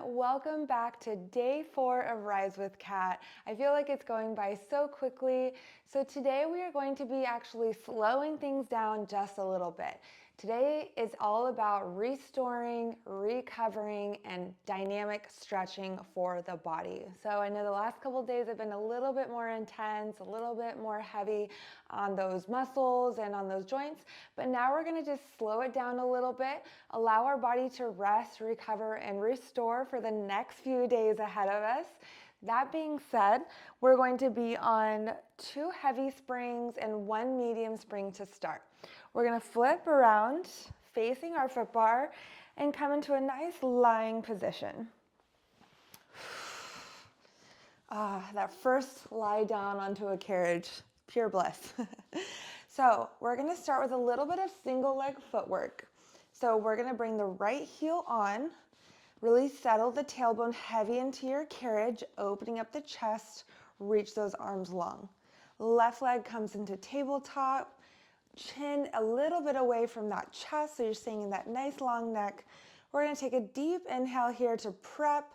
Welcome back to day 4 of Rise with Kat. I feel like it's going by so quickly. So today we are going to be actually slowing things down just a little bit. Today is all about restoring, recovering, and dynamic stretching for the body. So I know the last couple of days have been a little bit more intense, a little bit more heavy on those muscles and on those joints, but now we're going to just slow it down a little bit, allow our body to rest, recover, and restore for the next few days ahead of us. That being said, we're going to be on 2 heavy springs and 1 medium spring to start. We're going to flip around facing our foot bar and come into a nice lying position. That first lie down onto a carriage, pure bliss. So we're going to start with a little bit of single leg footwork. So we're going to bring the right heel on, really settle the tailbone heavy into your carriage, opening up the chest, reach those arms long. Left leg comes into tabletop, chin a little bit away from that chest, so you're staying in that nice long neck. We're going to take a deep inhale here to prep.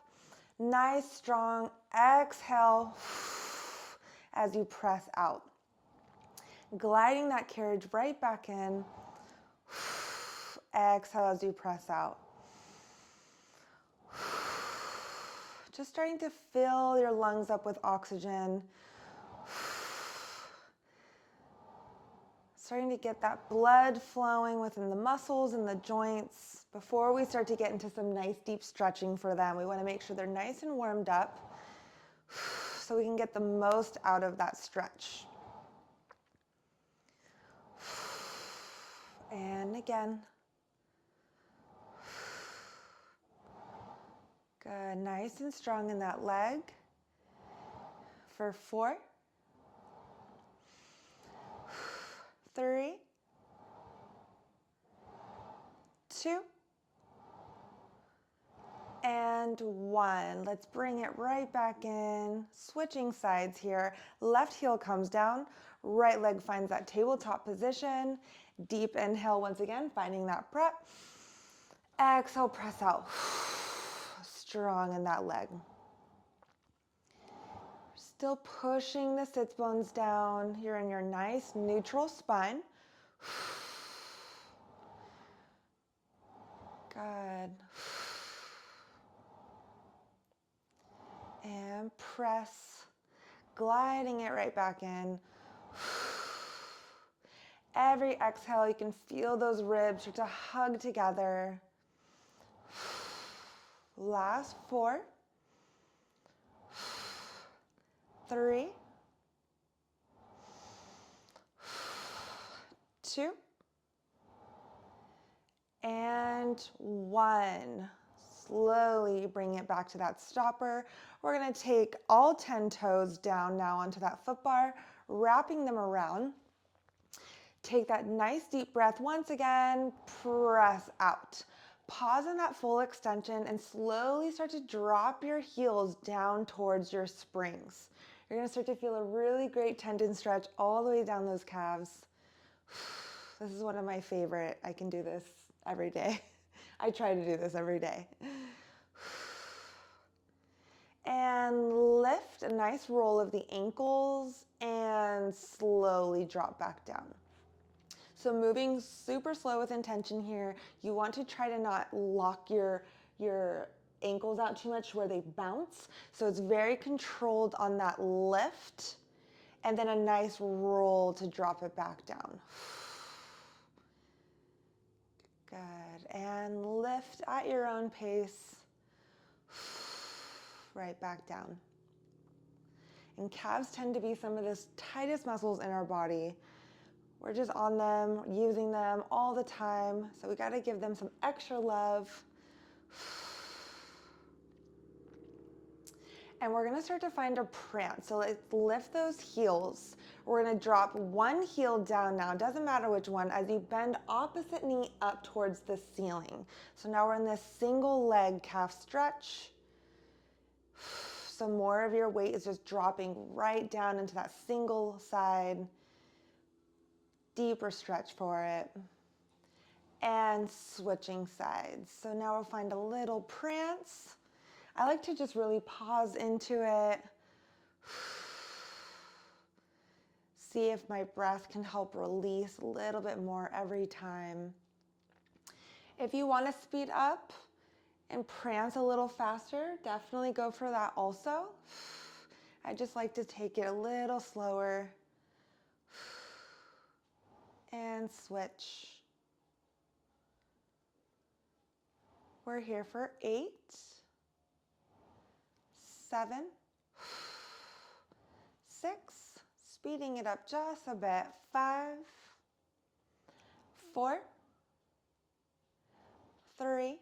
Nice, strong exhale as you press out. Gliding that carriage right back in. Exhale as you press out. Just starting to fill your lungs up with oxygen. Starting to get that blood flowing within the muscles and the joints. Before we start to get into some nice deep stretching for them, we want to make sure they're nice and warmed up so we can get the most out of that stretch. And again. Good, nice and strong in that leg. For 4, 3, 2, and 1. Let's bring it right back in. Switching sides here. Left heel comes down. Right leg finds that tabletop position. Deep inhale once again, finding that prep. Exhale, press out. Strong in that leg. Still pushing the sits bones down. You're in your nice neutral spine. Good. And press, gliding it right back in. Every exhale, you can feel those ribs start to hug together. Last 4, 3, 2, and 1. Slowly bring it back to that stopper. We're going to take all 10 toes down now onto that foot bar, wrapping them around. Take that nice deep breath once again, press out. Pause in that full extension and slowly start to drop your heels down towards your springs. You're going to start to feel a really great tendon stretch all the way down those calves. This is one of my favorite. I can do this every day. I try to do this every day. And lift, a nice roll of the ankles and slowly drop back down. So moving super slow with intention here. You want to try to not lock your ankles out too much where they bounce. So it's very controlled on that lift and then a nice roll to drop it back down. Good. And lift at your own pace. Right back down. And calves tend to be some of the tightest muscles in our body. We're just on them, using them all the time. So we got to give them some extra love. And we're going to start to find a prance. So let's lift those heels. We're going to drop one heel down now. Doesn't matter which one, as you bend opposite knee up towards the ceiling. So now we're in this single leg calf stretch. So more of your weight is just dropping right down into that single side. Deeper stretch for it. And switching sides. So now we'll find a little prance. I like to just really pause into it. See if my breath can help release a little bit more every time. If you want to speed up and prance a little faster, definitely go for that also. I just like to take it a little slower. And switch. We're here for 8, 7, 6, speeding it up just a bit, 5, 4, 3,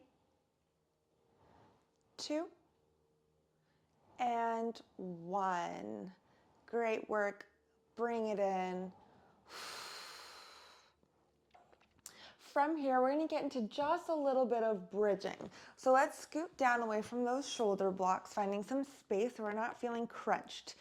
2, and 1. Great work. Bring it in. From here, we're going to get into just a little bit of bridging. So let's scoot down away from those shoulder blocks, finding some space so we're not feeling crunched.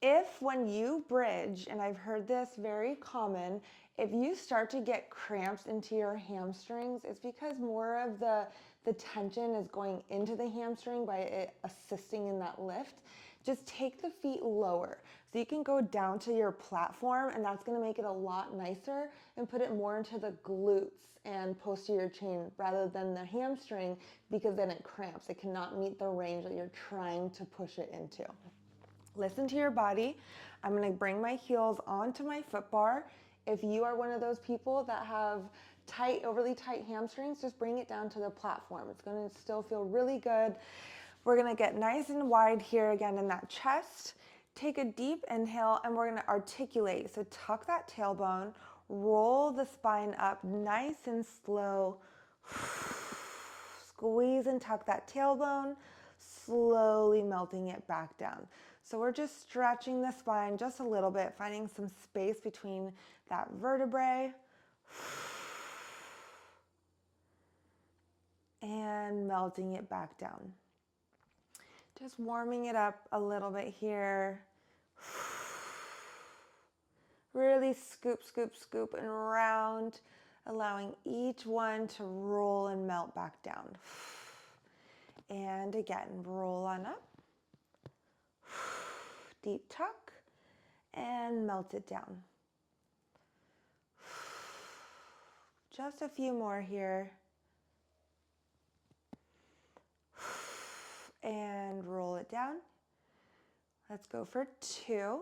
If when you bridge, and I've heard this very common, if you start to get cramps into your hamstrings, it's because more of the tension is going into the hamstring by it assisting in that lift. Just take the feet lower. So you can go down to your platform, and that's going to make it a lot nicer and put it more into the glutes and posterior chain rather than the hamstring, because then it cramps. It cannot meet the range that you're trying to push it into. Listen to your body. I'm going to bring my heels onto my foot bar. If you are one of those people that have tight, overly tight hamstrings, just bring it down to the platform. It's going to still feel really good. We're going to get nice and wide here again in that chest. Take a deep inhale, and we're going to articulate. So tuck that tailbone, roll the spine up nice and slow. Squeeze and tuck that tailbone, slowly melting it back down. So we're just stretching the spine just a little bit, finding some space between that vertebrae. And melting it back down. Just warming it up a little bit here. Really scoop, scoop, scoop and round, allowing each one to roll and melt back down. And again, roll on up. Deep tuck and melt it down. Just a few more here. And roll it down. Let's go for 2.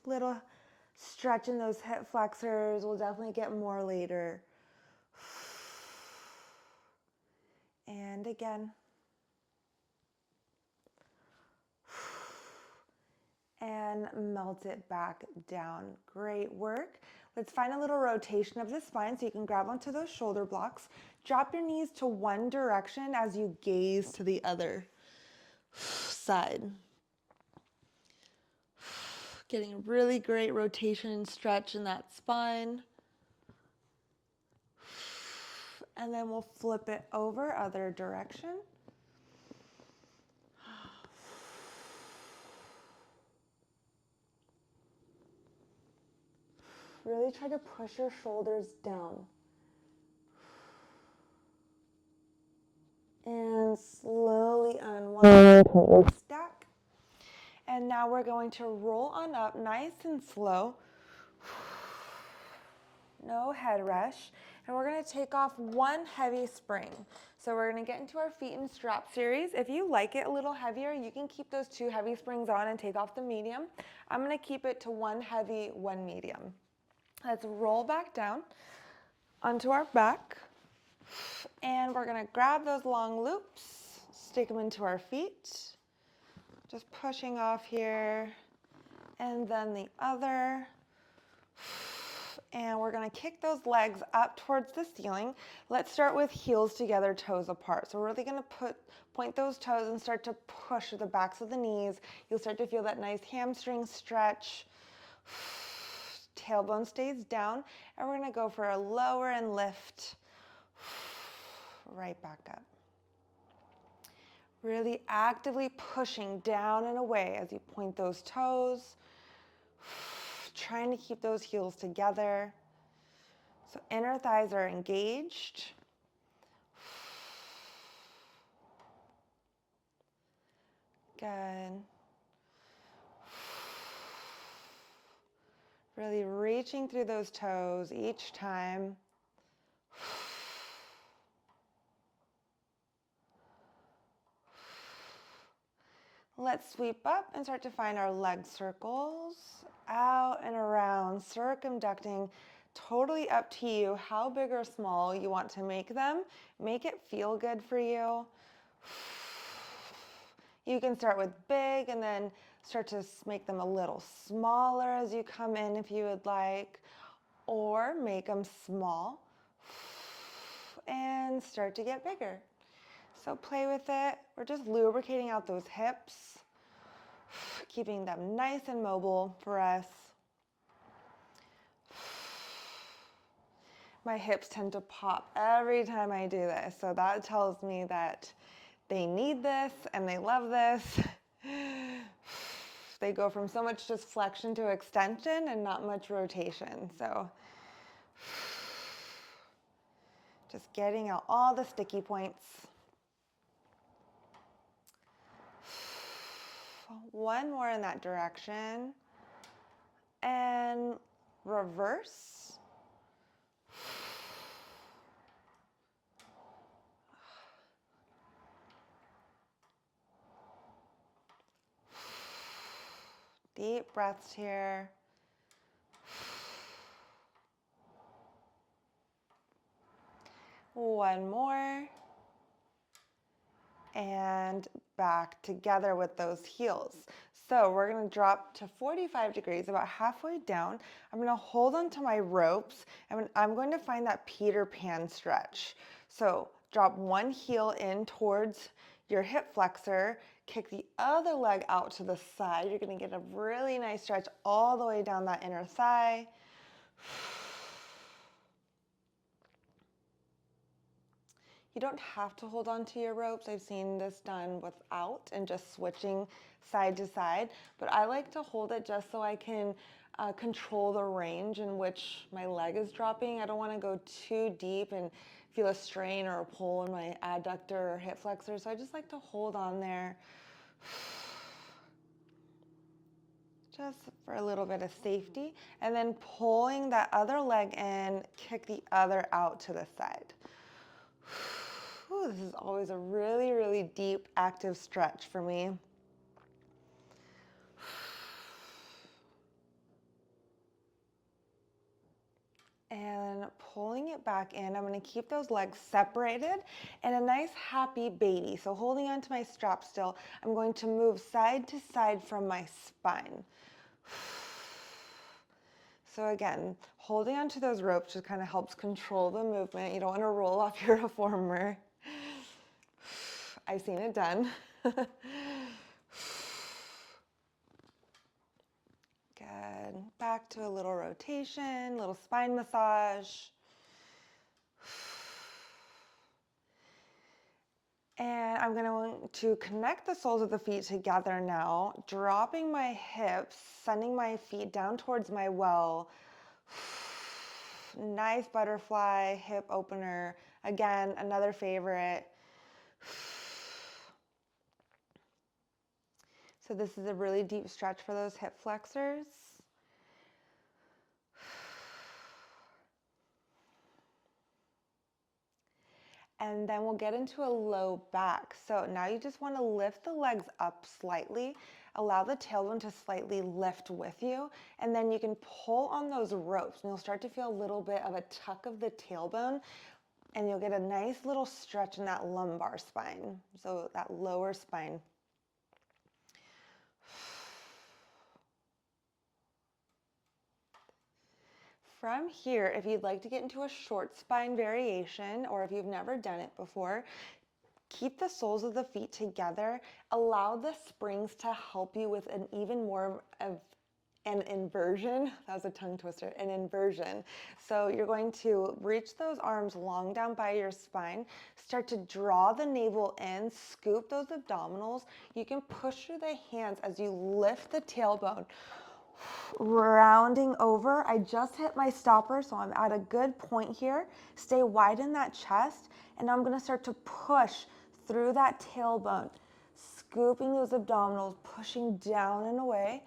Little stretch in those hip flexors. We'll definitely get more later. And again. And melt it back down. Great work. Let's find a little rotation of the spine so you can grab onto those shoulder blocks. Drop your knees to one direction as you gaze to the other side. Getting really great rotation and stretch in that spine. And then we'll flip it over, other direction. Really try to push your shoulders down. And slowly unwind, stack. And now we're going to roll on up nice and slow. No head rush. And we're going to take off one heavy spring. So we're going to get into our feet and strap series. If you like it a little heavier, you can keep those 2 heavy springs on and take off the medium. I'm going to keep it to 1 heavy, 1 medium. Let's roll back down onto our back. And we're going to grab those long loops, stick them into our feet. Just pushing off here. And then the other. And we're going to kick those legs up towards the ceiling. Let's start with heels together, toes apart. So we're really going to point those toes and start to push the backs of the knees. You'll start to feel that nice hamstring stretch. Tailbone stays down. And we're going to go for a lower and lift. Right back up. Really actively pushing down and away as you point those toes. Trying to keep those heels together. So inner thighs are engaged. Good. Really reaching through those toes each time. Let's sweep up and start to find our leg circles out and around, circumducting. Totally up to you how big or small you want to make them. Make it feel good for you. You can start with big and then start to make them a little smaller as you come in if you would like, or make them small and start to get bigger. So play with it. We're just lubricating out those hips, keeping them nice and mobile for us. My hips tend to pop every time I do this, so that tells me that they need this and they love this. They go from so much just flexion to extension and not much rotation. So just getting out all the sticky points. One more in that direction. And reverse. Deep breaths here. One more. And back together with those heels. So we're going to drop to 45 degrees, about halfway down. I'm going to hold onto my ropes, and I'm going to find that Peter Pan stretch. So drop one heel in towards your hip flexor, kick the other leg out to the side. You're going to get a really nice stretch all the way down that inner thigh. You don't have to hold on to your ropes. I've seen this done without and just switching side to side, but I like to hold it just so I can control the range in which my leg is dropping. I don't want to go too deep and feel a strain or a pull in my adductor or hip flexor, so I just like to hold on there just for a little bit of safety, and then pulling that other leg in, kick the other out to the side. Ooh, this is always a really, really deep, active stretch for me. And pulling it back in, I'm going to keep those legs separated in a nice happy baby. So holding onto my strap still, I'm going to move side to side from my spine. So again, holding onto those ropes just kind of helps control the movement. You don't want to roll off your reformer. I've seen it done. Good. Back to a little rotation, little spine massage. And I'm going to connect the soles of the feet together now, dropping my hips, sending my feet down towards my well. Nice butterfly hip opener. Again, another favorite. So this is a really deep stretch for those hip flexors. And then we'll get into a low back. So now you just want to lift the legs up slightly, allow the tailbone to slightly lift with you, and then you can pull on those ropes and you'll start to feel a little bit of a tuck of the tailbone, and you'll get a nice little stretch in that lumbar spine, so that lower spine. From here, if you'd like to get into a short spine variation, or if you've never done it before, keep the soles of the feet together. Allow the springs to help you with an even more of an inversion. That was a tongue twister, an inversion. So you're going to reach those arms long down by your spine, start to draw the navel in, scoop those abdominals. You can push through the hands as you lift the tailbone. Rounding over, I just hit my stopper, so I'm at a good point here. Stay wide in that chest, and I'm gonna start to push through that tailbone. Scooping those abdominals, pushing down and away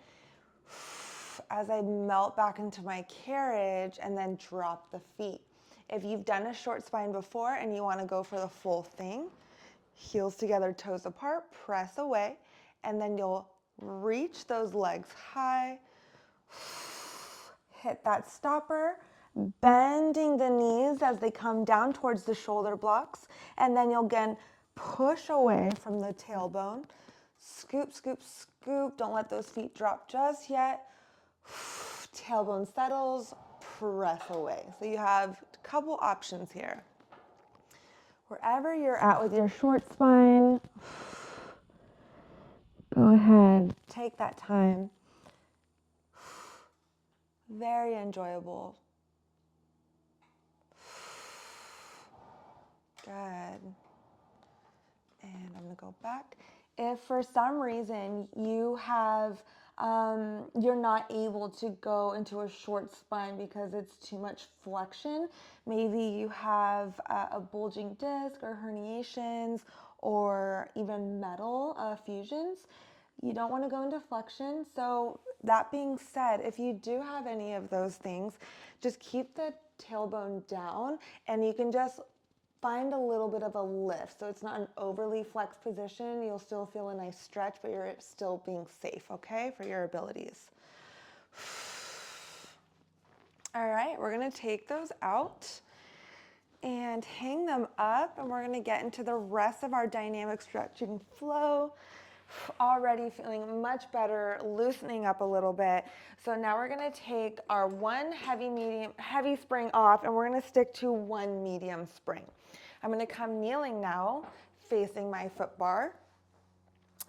as I melt back into my carriage, and then drop the feet. If you've done a short spine before and you want to go for the full thing, heels together, toes apart, press away, and then you'll reach those legs high, hit that stopper, bending the knees as they come down towards the shoulder blocks, and then you'll again push away from the tailbone. Scoop, scoop, scoop. Don't let those feet drop just yet. Tailbone settles, press away. So you have a couple options here. Wherever you're at with your short spine, go ahead, take that time. Very enjoyable. Good. And I'm gonna go back. If for some reason you have, you're not able to go into a short spine because it's too much flexion, maybe you have a bulging disc or herniations or even metal fusions, you don't want to go into flexion. So that being said, if you do have any of those things, just keep the tailbone down and you can just find a little bit of a lift. So it's not an overly flexed position. You'll still feel a nice stretch, but you're still being safe, okay, for your abilities. All right, we're gonna take those out and hang them up, and we're gonna get into the rest of our dynamic stretching flow. Already feeling much better, loosening up a little bit. So now we're gonna take our one heavy spring off, and we're gonna stick to one medium spring. I'm gonna come kneeling now, facing my foot bar,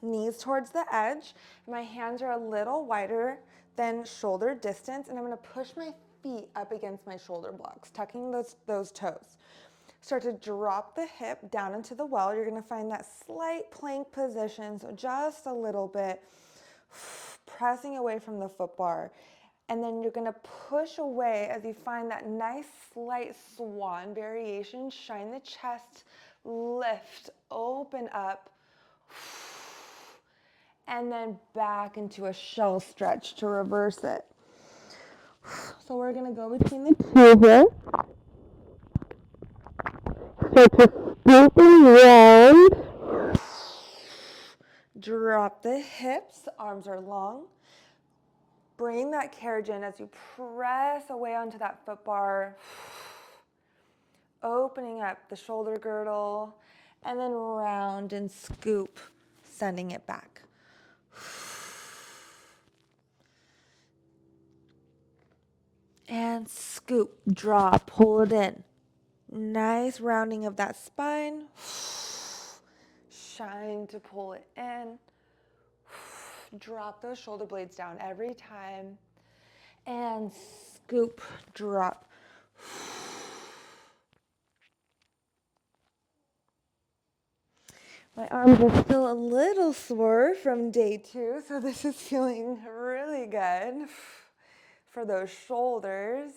knees towards the edge. My hands are a little wider than shoulder distance, and I'm gonna push my feet up against my shoulder blocks, tucking those toes. Start to drop the hip down into the well. You're gonna find that slight plank position, so just a little bit, pressing away from the foot bar. And then you're gonna push away as you find that nice slight swan variation. Shine the chest, lift, open up, and then back into a shell stretch to reverse it. So we're gonna go between the two here. Start to scoop and round. Drop the hips, arms are long. Bring that carriage in as you press away onto that foot bar. Opening up the shoulder girdle, and then round and scoop, sending it back. And scoop, drop, pull it in. Nice rounding of that spine. Shine to pull it in. Drop those shoulder blades down every time. And scoop, drop. My arms are still a little sore from day 2, so this is feeling really good for those shoulders.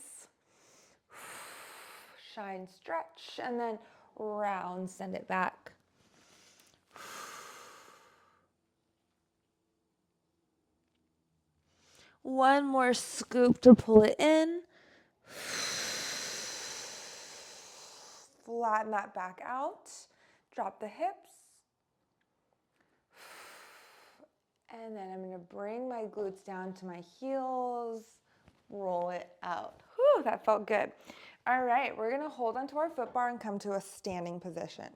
Shine, stretch, and then round, send it back. One more scoop to pull it in. Flatten that back out. Drop the hips. And then I'm gonna bring my glutes down to my heels, roll it out. Whew, that felt good. All right, we're gonna hold onto our foot bar and come to a standing position.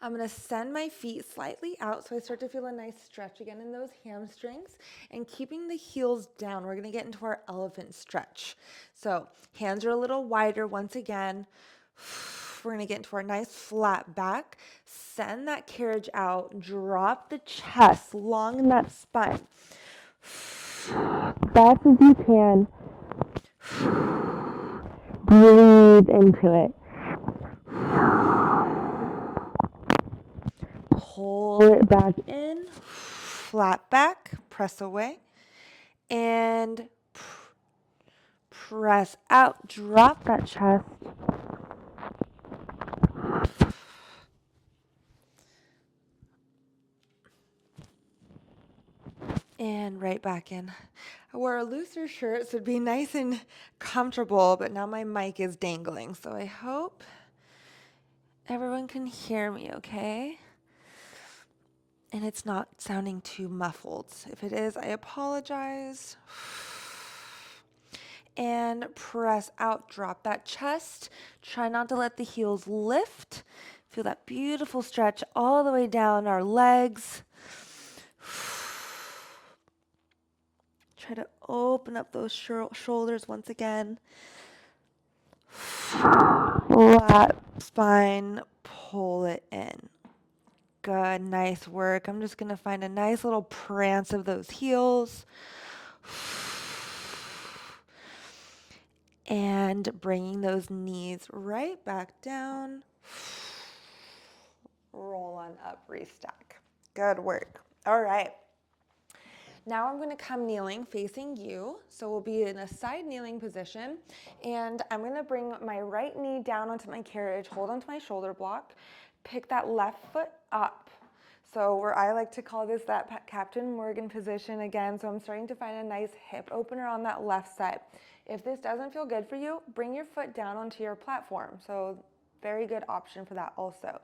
I'm gonna send my feet slightly out so I start to feel a nice stretch again in those hamstrings, and keeping the heels down, we're gonna get into our elephant stretch. So hands are a little wider once again. We're gonna get into our nice flat back. Send that carriage out, drop the chest long in that spine. Best as you can. Breathe into it. Pull it back in, flat back, press away, and press out, drop that chest. And right back in. I wore a looser shirt, so it'd be nice and comfortable, but now my mic is dangling, so I hope everyone can hear me okay? And it's not sounding too muffled. If it is, I apologize. And press out, drop that chest. Try not to let the heels lift. Feel that beautiful stretch all the way down our legs. Try to open up those shoulders once again. Flat spine, pull it in. Good, nice work. I'm just going to find a nice little prance of those heels. And bringing those knees right back down. Roll on up, restack. Good work. All right. Now I'm going to come kneeling facing you. So we'll be in a side kneeling position. And I'm going to bring my right knee down onto my carriage, hold onto my shoulder block, pick that left foot up. So where I like to call this that Captain Morgan position again. So I'm starting to find a nice hip opener on that left side. If this doesn't feel good for you, bring your foot down onto your platform. So very good option for that also.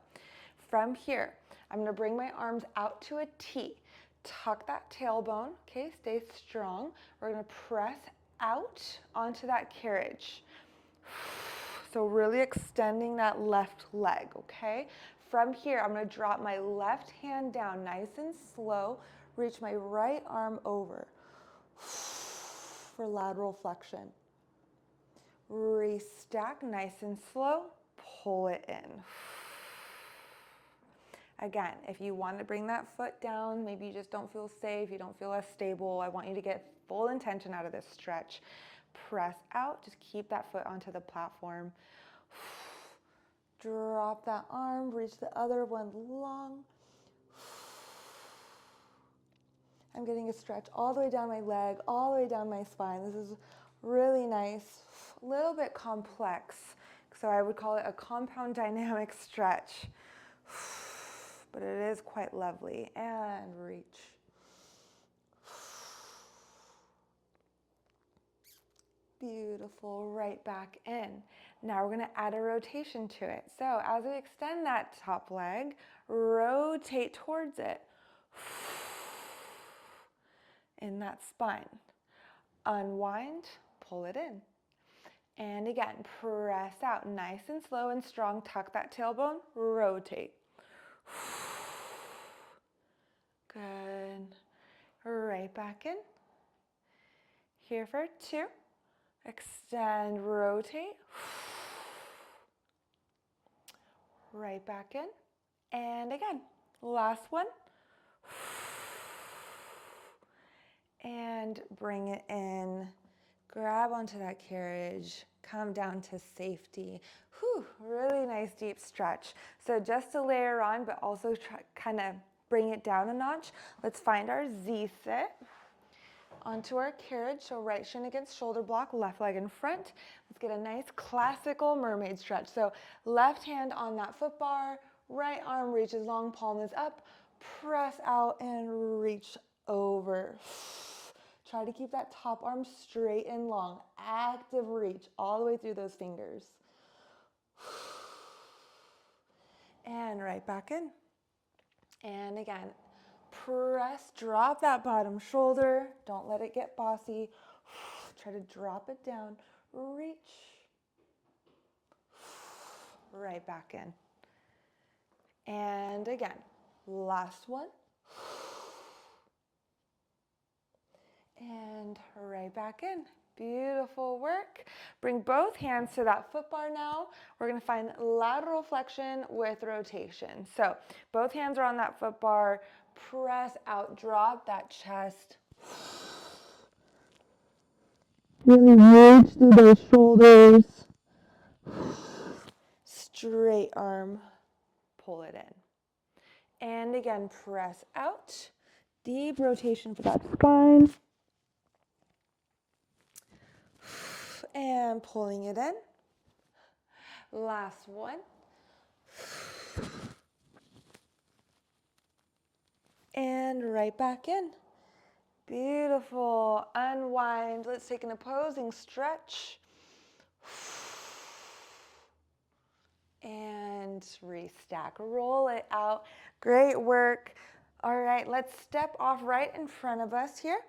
From here, I'm going to bring my arms out to a T. Tuck that tailbone, okay, stay strong. We're gonna press out onto that carriage. So really extending that left leg, okay? From here, I'm gonna drop my left hand down nice and slow, reach my right arm over for lateral flexion. Restack nice and slow, pull it in. Again, if you want to bring that foot down, maybe you just don't feel safe, you don't feel as stable, I want you to get full intention out of this stretch. Press out, just keep that foot onto the platform. Drop that arm, reach the other one long. I'm getting a stretch all the way down my leg, all the way down my spine. This is really nice, a little bit complex. So I would call it a compound dynamic stretch. But it is quite lovely. And reach. Beautiful, right back in. Now we're gonna add a rotation to it. So as we extend that top leg, rotate towards it. In that spine. Unwind, pull it in. And again, press out nice and slow and strong. Tuck that tailbone, rotate. Good. Right back in. Here for 2. Extend, rotate. Right back in. And again, last one. And bring it in. Grab onto that carriage. Come down to safety. Whew, really nice deep stretch. So just to layer on, but also kind of bring it down a notch, let's find our Z-sit. Onto our carriage, so right shin against shoulder block, left leg in front. Let's get a nice classical mermaid stretch. So left hand on that foot bar, right arm reaches long, palm is up, press out and reach over. Try to keep that top arm straight and long. Active reach all the way through those fingers. And right back in. And again, press, drop that bottom shoulder. Don't let it get bossy. Try to drop it down. Reach. Right back in. And again, last one. And right back in. Beautiful work. Bring both hands to that foot bar now. We're going to find lateral flexion with rotation. So both hands are on that foot bar. Press out, drop that chest. Really reach through those shoulders. Straight arm, pull it in. And again, press out. Deep rotation for that spine. And pulling it in. Last one. And right back in. Beautiful. Unwind. Let's take an opposing stretch. And restack. Roll it out. Great work. All right, let's step off right in front of us here.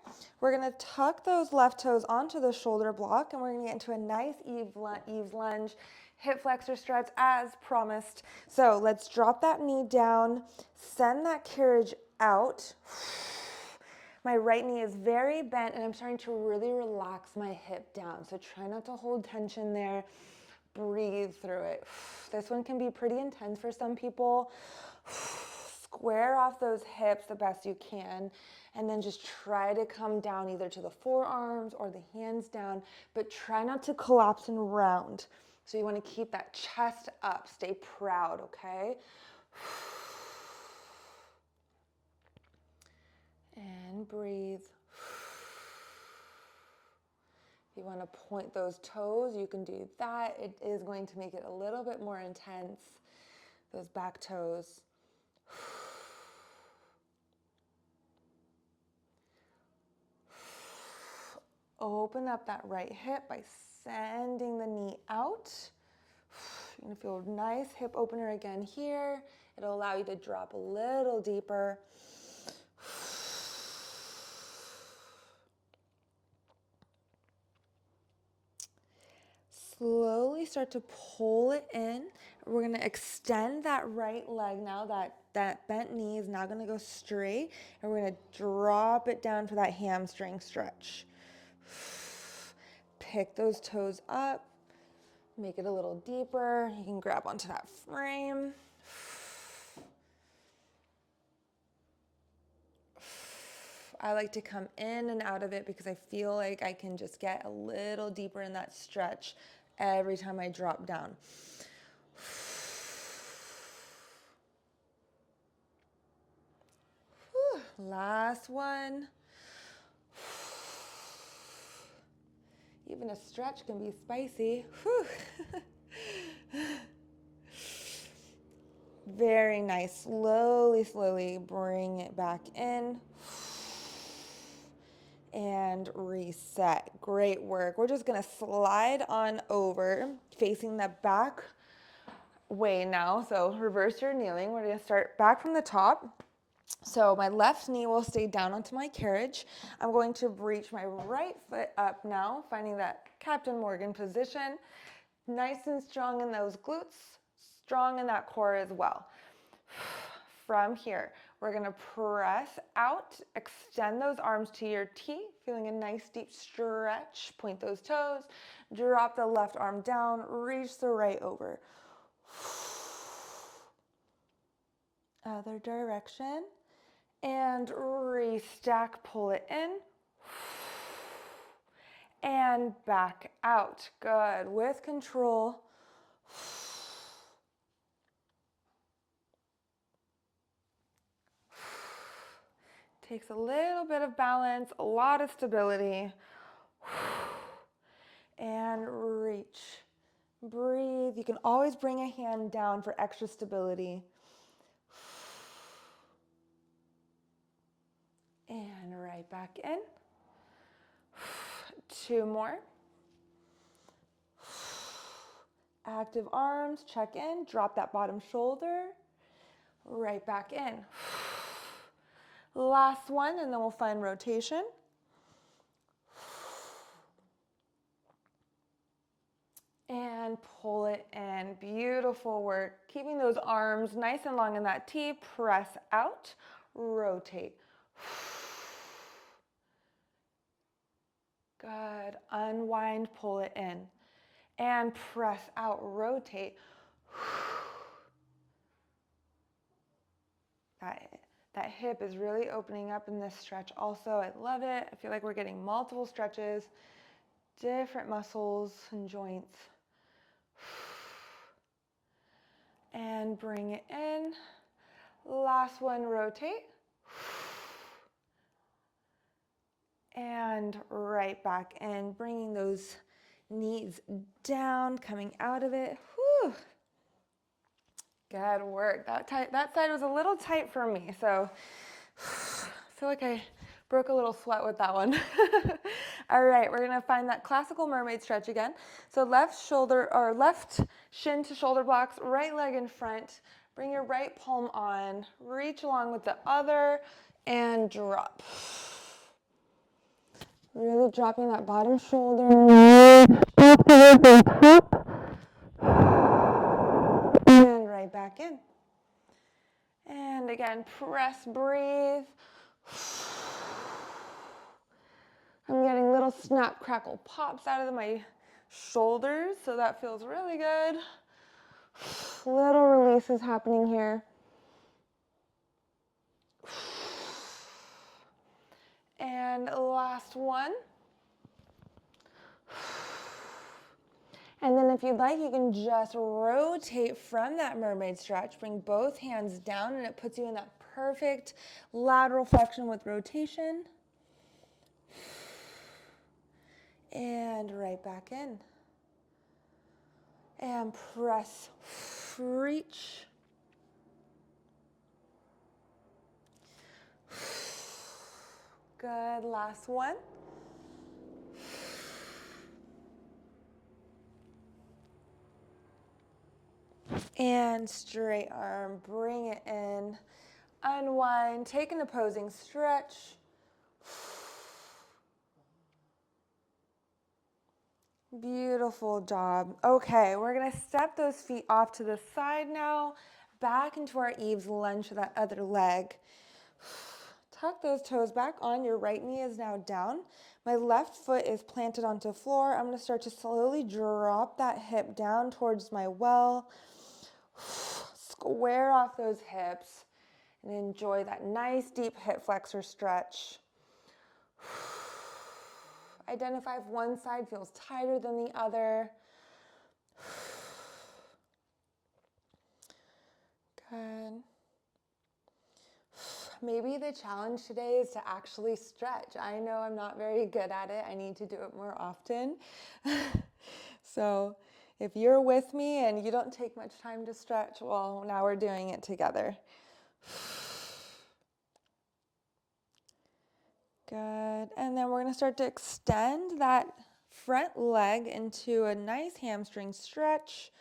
We're going to tuck those left toes onto the shoulder block, and we're going to get into a nice Eve's lunge, hip flexor stretch as promised. So let's drop that knee down, send that carriage out. My right knee is very bent, and I'm starting to really relax my hip down. So try not to hold tension there. Breathe through it. This one can be pretty intense for some people. Square off those hips the best you can, and then just try to come down either to the forearms or the hands down, but try not to collapse and round. So you want to keep that chest up. Stay proud, okay? And breathe. If you want to point those toes, you can do that. It is going to make it a little bit more intense, those back toes. Open up that right hip by sending the knee out. You're going to feel a nice hip opener again here. It'll allow you to drop a little deeper. Slowly start to pull it in. We're going to extend that right leg now. That bent knee is now going to go straight, and we're going to drop it down for that hamstring stretch. Pick those toes up. Make it a little deeper. You can grab onto that frame. I like to come in and out of it because I feel like I can just get a little deeper in that stretch every time I drop down. Last one. Even a stretch can be spicy. Very nice. Slowly bring it back in. And reset. Great work. We're just going to slide on over, facing the back way now. So reverse your kneeling. We're going to start back from the top. So my left knee will stay down onto my carriage. I'm going to reach my right foot up now, finding that Captain Morgan position. Nice and strong in those glutes, strong in that core as well. From here, we're going to press out, extend those arms to your T, feeling a nice deep stretch. Point those toes, drop the left arm down, reach the right over. Other direction. And restack, pull it in. And back out. Good. With control. Takes a little bit of balance, a lot of stability. And reach. Breathe. You can always bring a hand down for extra stability. And right back in. 2 more. Active arms, check in, drop that bottom shoulder. Right back in. Last one, and then we'll find rotation. And pull it in. Beautiful work. Keeping those arms nice and long in that T. Press out, rotate. Good. Unwind, pull it in. And press out, rotate. That hip is really opening up in this stretch also. I love it. I feel like we're getting multiple stretches, different muscles and joints. And bring it in. Last one, rotate. And right back in, bringing those knees down, coming out of it. Whew. Good work. That side was a little tight for me, so I feel like I Broke a little sweat with that one. All right, we're gonna find that classical mermaid stretch again. So left shoulder or left shin to shoulder blocks, right leg in front. Bring your right palm on, reach along with the other, and drop. Really dropping that bottom shoulder. And right back in. And again, press, breathe. I'm getting little snap, crackle, pops out of my shoulders, so that feels really good. Little releases happening here. And last one. And then if you'd like, you can just rotate from that mermaid stretch. Bring both hands down, and it puts you in that perfect lateral flexion with rotation. And right back in. And press, reach. Good, last one. And straight arm, bring it in. Unwind, take an opposing stretch. Beautiful job. Okay, we're gonna step those feet off to the side now, back into our eaves lunge for that other leg. Tuck those toes back on. Your right knee is now down. My left foot is planted onto the floor. I'm gonna start to slowly drop that hip down towards my well. Square off those hips and enjoy that nice deep hip flexor stretch. Identify if one side feels tighter than the other. Good. Maybe the challenge today is to actually stretch. I know I'm not very good at it. I need to do it more often. So if you're with me and you don't take much time to stretch, well, now we're doing it together. Good. And then we're going to start to extend that front leg into a nice hamstring stretch.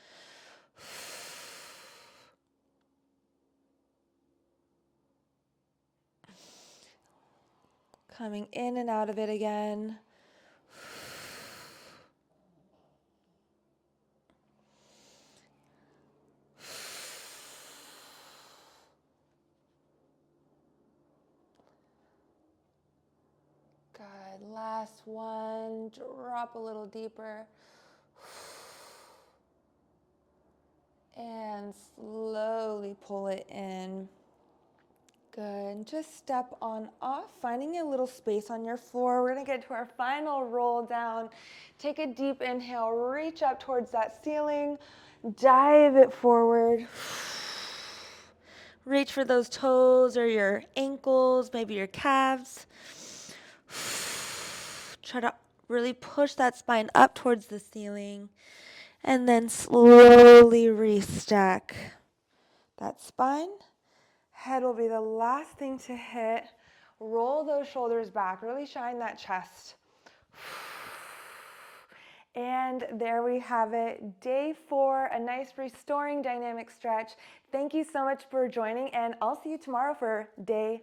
Coming in and out of it again. Good. Last one. Drop a little deeper. And slowly pull it in. Good. Just step on off, finding a little space on your floor. We're going to get to our final roll down. Take a deep inhale, reach up towards that ceiling, dive it forward. Reach for those toes or your ankles, maybe your calves. Try to really push that spine up towards the ceiling. And then slowly restack that spine. Head will be the last thing to hit. Roll those shoulders back. Really shine that chest. And there we have it. Day 4, a nice restoring dynamic stretch. Thank you so much for joining, and I'll see you tomorrow for day